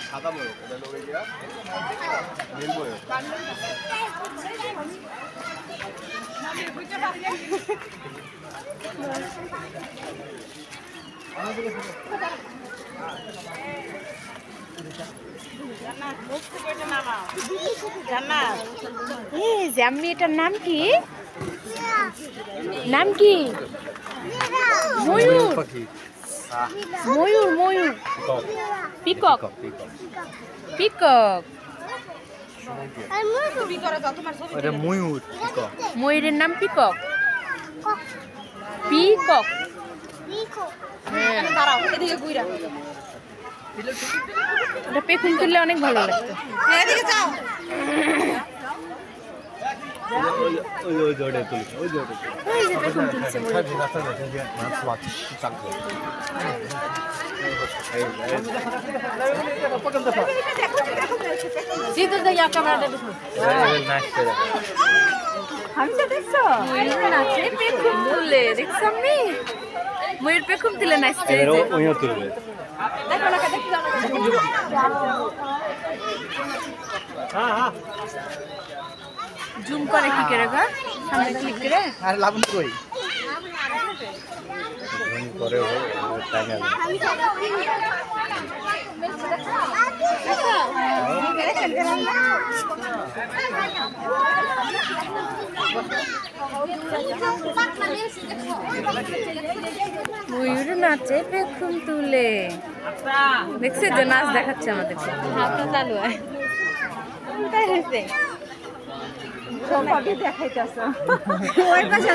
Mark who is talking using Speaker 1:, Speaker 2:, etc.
Speaker 1: সাদা ময়ূর এটা হলো ওই দিয়া নীল ময়ূর
Speaker 2: এটার নাম কি? নাম কি? ময়ূর ময়ূর ময়ূর পিকক পিকক ময়ূরের নাম পিকক পিকক ওটা পেখম তুললে অনেক ভালো লাগতো। ময়ূর পেখম তুলে নাচছে। জুম করে কি করে গা সামনে ক্লিক করে
Speaker 1: আর লাবণ কই করে
Speaker 2: ময়ূর নাচে পেখম তুলে দেখছে যে নাচ দেখাচ্ছে আমাদের হাতটা চালু হয় তাই হয়েছে দেখাইতেছ ওই পাশে